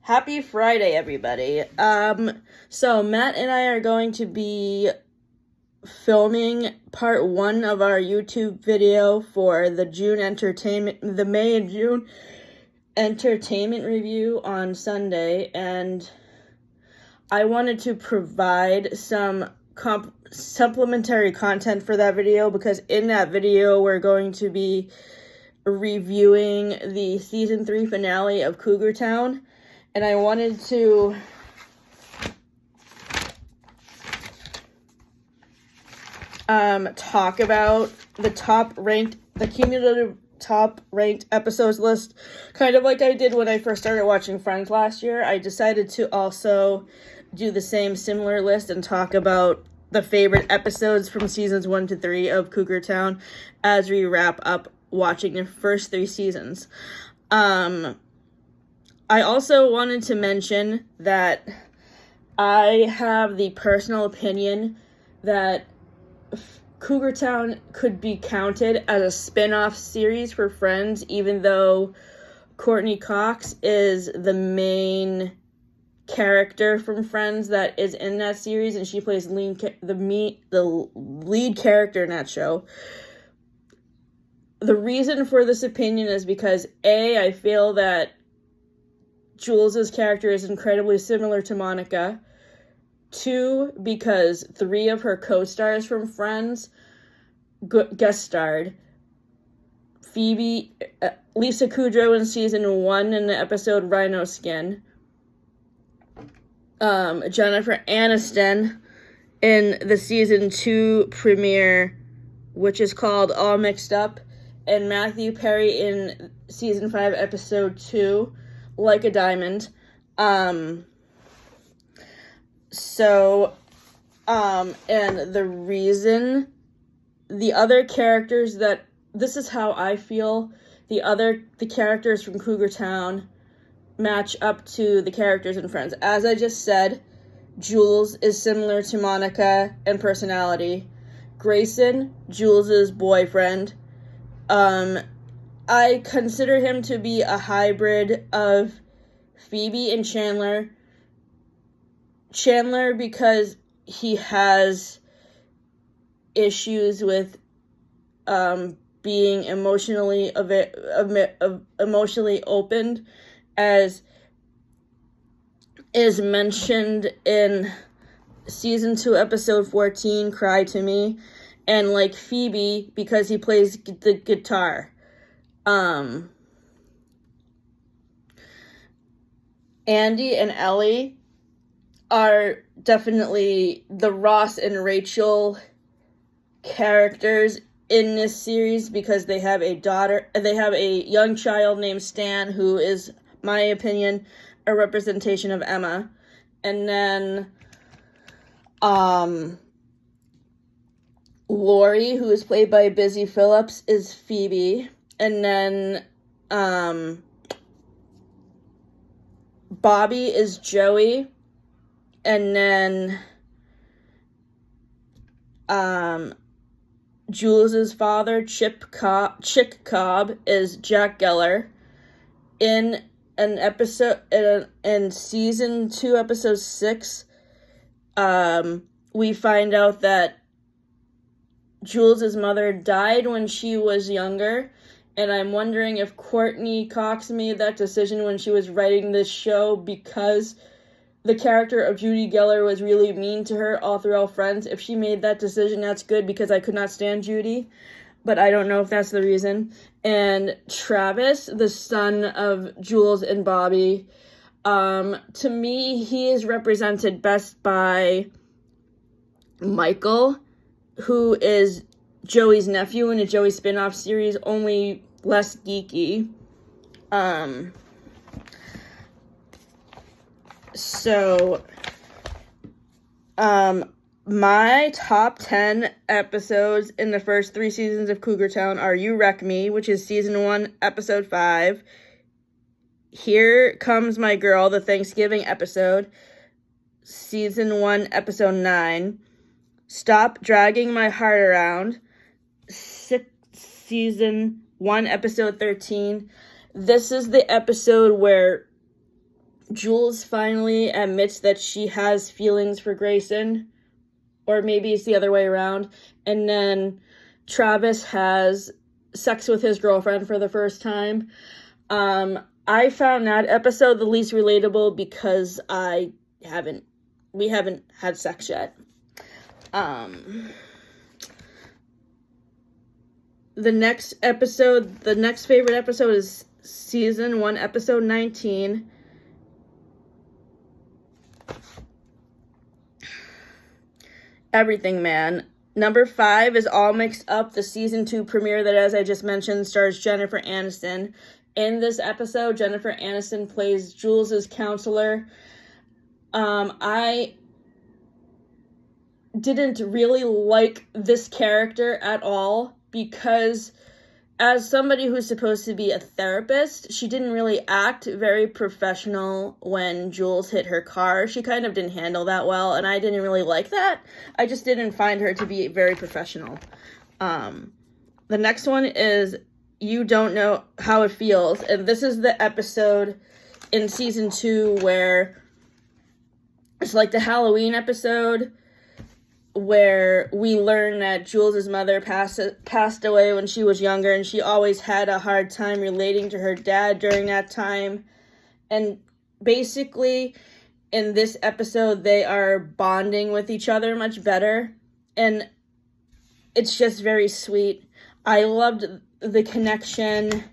Happy Friday, everybody. So Matt and I are going to be filming part 1 of our YouTube video for the May and June entertainment review on Sunday, and I wanted to provide some supplementary content for that video because in that video we're going to be reviewing the season 3 finale of Cougar Town, and I wanted to talk about the cumulative top ranked episodes list, kind of like I did when I first started watching Friends last year. I decided to also do the similar list and talk about the favorite episodes from seasons 1 to 3 of Cougar Town as we wrap up watching the first 3 seasons. I also wanted to mention that I have the personal opinion that Cougar Town could be counted as a spin-off series for Friends, even though Courtney Cox is the main character from Friends that is in that series, and she plays the lead character in that show. The reason for this opinion is because I feel that Jules' character is incredibly similar to Monica. 2, because 3 of her co-stars from Friends guest starred. Phoebe, Lisa Kudrow in season 1 in the episode Rhino Skin. Jennifer Aniston in the season 2 premiere, which is called All Mixed Up. And Matthew Perry in season 5 episode 2, Like a Diamond. And the reason the other characters this is how I feel the characters from Cougar Town match up to the characters in Friends. As I just said, Jules is similar to Monica in personality. Grayson, Jules' boyfriend. I consider him to be a hybrid of Phoebe and Chandler. Chandler because he has issues with being emotionally opened, as is mentioned in season 2 episode 14, Cry to Me, and like Phoebe because he plays the guitar. Andy and Ellie are definitely the Ross and Rachel characters in this series because they have a young child named Stan who is, my opinion, a representation of Emma. And then Lori, who is played by Busy Phillips, is Phoebe. And then Bobby is Joey. And then Jules' father, Chick Cobb, is Jack Geller. In an episode in season 2, episode 6, we find out that Jules' mother died when she was younger, and I'm wondering if Courtney Cox made that decision when she was writing this show because the character of Judy Geller was really mean to her all throughout Friends. If she made that decision, that's good because I could not stand Judy, but I don't know if that's the reason. And Travis, the son of Jules and Bobby, to me, he is represented best by Michael, who is Joey's nephew in a Joey spin-off series, only less geeky. So, my top 10 episodes in the first 3 seasons of Cougar Town are You Wreck Me, which is season 1, episode 5. Here Comes My Girl, the Thanksgiving episode, season 1, episode 9. Stop Dragging My Heart Around, season 1, episode 13. This is the episode where Jules finally admits that she has feelings for Grayson, or maybe it's the other way around, and then Travis has sex with his girlfriend for the first time. I found that episode the least relatable because we haven't had sex yet. The next favorite episode is season 1, episode 19. Everything Man. Number 5 is All Mixed Up, the season 2 premiere that, as I just mentioned, stars Jennifer Aniston. In this episode, Jennifer Aniston plays Jules' counselor. I didn't really like this character at all because, as somebody who's supposed to be a therapist, she didn't really act very professional when Jules hit her car. She kind of didn't handle that well, and I didn't really like that. I just didn't find her to be very professional. The next one is You Don't Know How It Feels, and this is the episode in season 2 where it's like the Halloween episode where we learn that Jules' mother passed away when she was younger, and she always had a hard time relating to her dad during that time. And basically, in this episode, they are bonding with each other much better, and it's just very sweet. I loved the connection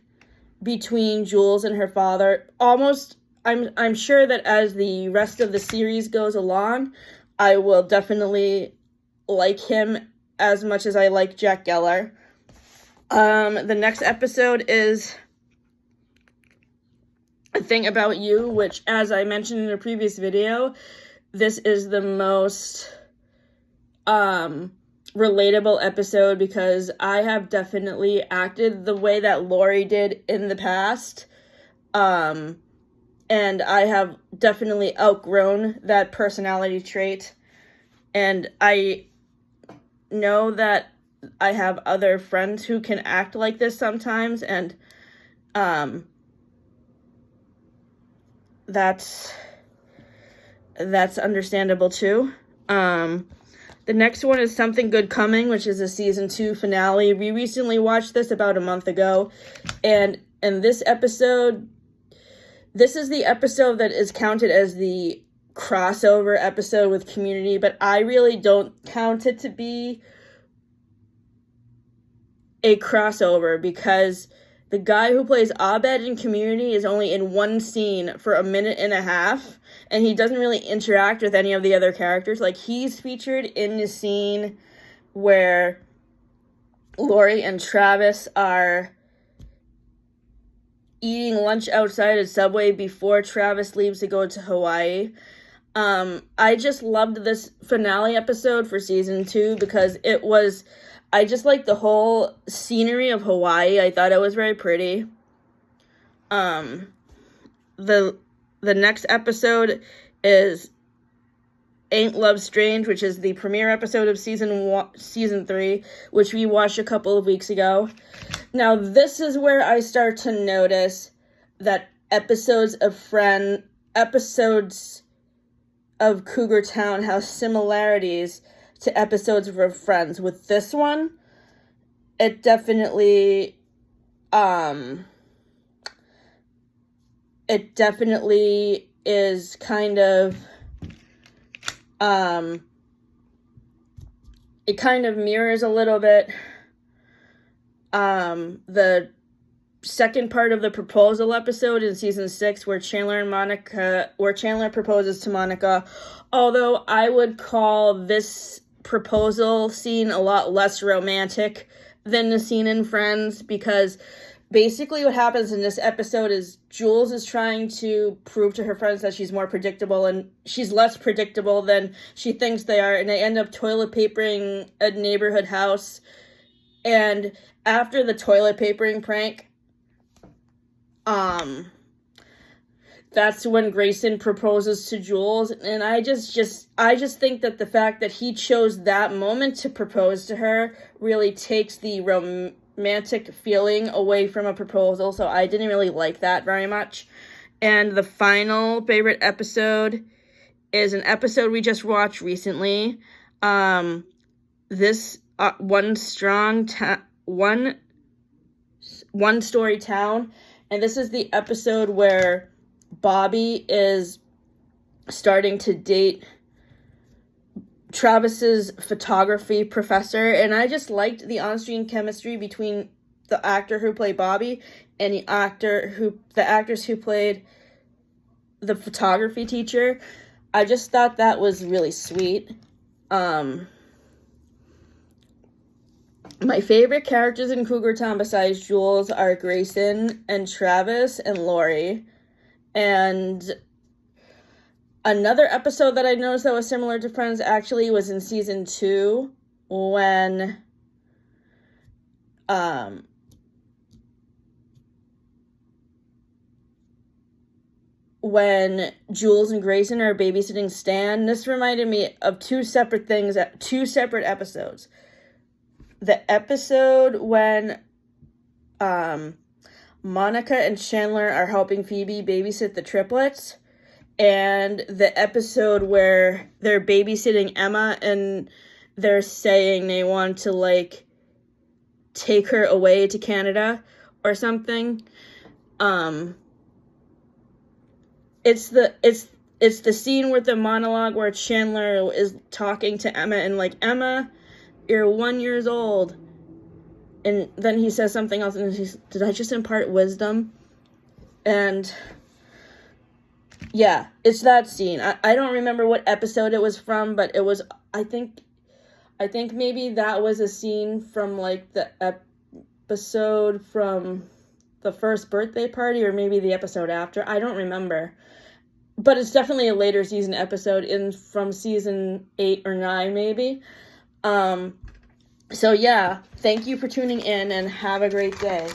between Jules and her father. I'm sure that as the rest of the series goes along, I will definitely like him as much as I like Jack Geller. The next episode is A Thing About You, which, as I mentioned in a previous video, this is the most relatable episode because I have definitely acted the way that Lori did in the past. And I have definitely outgrown that personality trait. And I know that I have other friends who can act like this sometimes, and that's understandable too. The next one is Something Good Coming, which is a season 2 finale. We recently watched this about a month ago, and in this episode, this is the episode that is counted as the crossover episode with Community, but I really don't count it to be a crossover because the guy who plays Abed in Community is only in one scene for a minute and a half, and he doesn't really interact with any of the other characters. Like, he's featured in the scene where Lori and Travis are eating lunch outside at Subway before Travis leaves to go to Hawaii. I just loved this finale episode for season 2 because I just liked the whole scenery of Hawaii. I thought it was very pretty. The next episode is Ain't Love Strange, which is the premiere episode of season 3, which we watched a couple of weeks ago. Now, this is where I start to notice that episodes of Cougar Town have similarities to episodes of Friends. With this one, it definitely is kind of, it kind of mirrors a little bit the second part of the proposal episode in season 6 where Chandler proposes to Monica, although I would call this proposal scene a lot less romantic than the scene in Friends, because basically what happens in this episode is Jules is trying to prove to her friends that she's more predictable, and she's less predictable than she thinks they are, and they end up toilet papering a neighborhood house. And after the toilet papering prank, that's when Grayson proposes to Jules, and I just think that the fact that he chose that moment to propose to her really takes the romantic feeling away from a proposal, so I didn't really like that very much. And the final favorite episode is an episode we just watched recently. This One Story Town, and this is the episode where Bobby is starting to date Travis's photography professor, and I just liked the on-screen chemistry between the actor who played Bobby and the actors who played the photography teacher. I just thought that was really sweet. My favorite characters in Cougar Town besides Jules are Grayson and Travis and Lori. And another episode that I noticed that was similar to Friends actually was in season 2 when Jules and Grayson are babysitting Stan. This reminded me of two separate episodes. The episode when Monica and Chandler are helping Phoebe babysit the triplets, and the episode where they're babysitting Emma and they're saying they want to, like, take her away to Canada or something. It's the scene with the monologue where Chandler is talking to Emma and, like, Emma, you're 1 year old. And then he says something else, and he's, did I just impart wisdom? And yeah, it's that scene. I don't remember what episode it was from, but it was, I think maybe that was a scene from, like, the episode from the first birthday party, or maybe the episode after. I don't remember. But it's definitely a later season episode from season 8 or 9, maybe. So yeah, thank you for tuning in and have a great day.